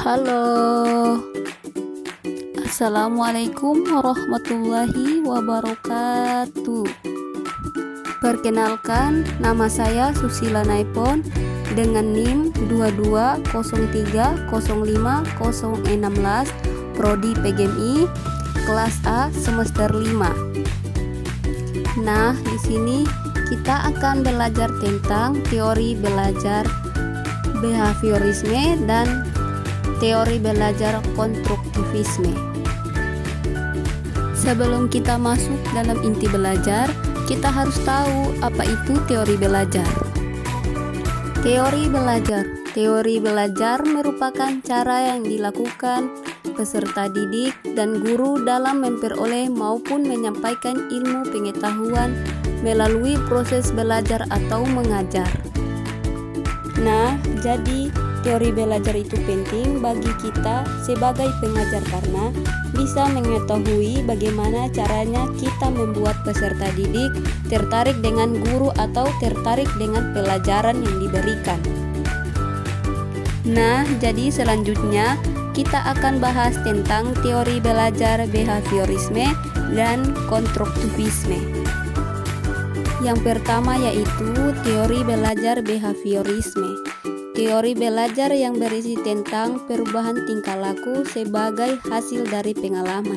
Halo, Assalamualaikum warahmatullahi wabarakatuh. Perkenalkan, nama saya Susila Naipon dengan NIM 220305016, Prodi PGMI, kelas A semester 5. Nah, di sini kita akan belajar tentang teori belajar behaviorisme dan teori belajar konstruktivisme. Sebelum kita masuk dalam inti belajar, kita harus tahu apa itu teori belajar. Teori belajar merupakan cara yang dilakukan peserta didik dan guru dalam memperoleh maupun menyampaikan ilmu pengetahuan melalui proses belajar atau mengajar. Nah, jadi teori belajar itu penting bagi kita sebagai pengajar karena bisa mengetahui bagaimana caranya kita membuat peserta didik tertarik dengan guru atau tertarik dengan pelajaran yang diberikan. Nah, jadi selanjutnya kita akan bahas tentang teori belajar behaviorisme dan konstruktivisme. Yang pertama yaitu teori belajar behaviorisme. Teori belajar yang berisi tentang perubahan tingkah laku sebagai hasil dari pengalaman.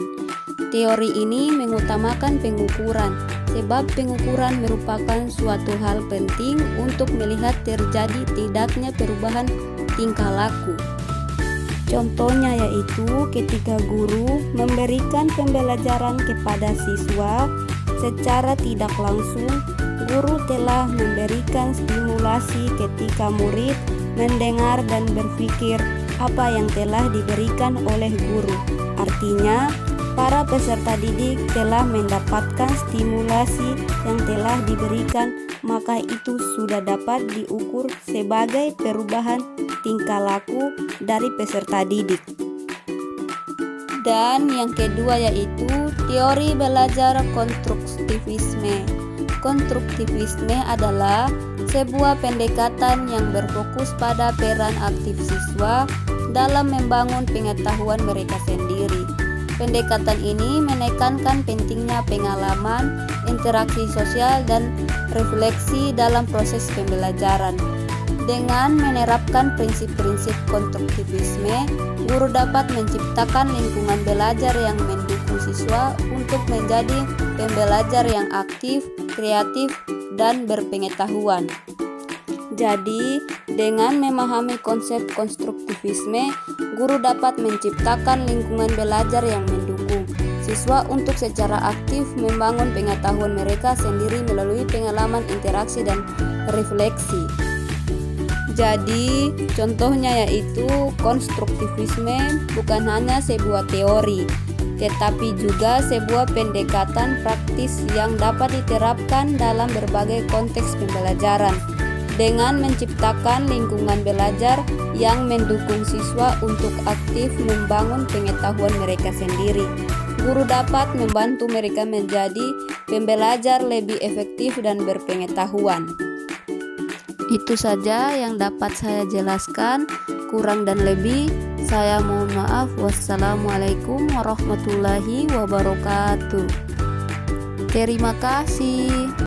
Teori ini mengutamakan pengukuran, sebab pengukuran merupakan suatu hal penting untuk melihat terjadi tidaknya perubahan tingkah laku. Contohnya yaitu ketika guru memberikan pembelajaran kepada siswa, secara tidak langsung guru telah memberikan stimulasi ketika murid mendengar dan berpikir apa yang telah diberikan oleh guru. Artinya, para peserta didik telah mendapatkan stimulasi yang telah diberikan, maka itu sudah dapat diukur sebagai perubahan tingkah laku dari peserta didik. Dan yang kedua yaitu teori belajar konstruktivisme. Konstruktivisme adalah sebuah pendekatan yang berfokus pada peran aktif siswa dalam membangun pengetahuan mereka sendiri. Pendekatan ini menekankan pentingnya pengalaman, interaksi sosial, dan refleksi dalam proses pembelajaran. Dengan menerapkan prinsip-prinsip konstruktivisme, guru dapat menciptakan lingkungan belajar yang mendukung siswa untuk menjadi pembelajar yang aktif, kreatif, dan berpengetahuan. Jadi, dengan memahami konsep konstruktivisme, guru dapat menciptakan lingkungan belajar yang mendukung siswa untuk secara aktif membangun pengetahuan mereka sendiri melalui pengalaman, interaksi, dan refleksi. Jadi, contohnya yaitu konstruktivisme bukan hanya sebuah teori, tetapi juga sebuah pendekatan praktis yang dapat diterapkan dalam berbagai konteks pembelajaran dengan menciptakan lingkungan belajar yang mendukung siswa untuk aktif membangun pengetahuan mereka sendiri. Guru dapat membantu mereka menjadi pembelajar lebih efektif dan berpengetahuan. Itu saja yang dapat saya jelaskan, kurang dan lebih saya mohon maaf. Wassalamualaikum warahmatullahi wabarakatuh. Terima kasih.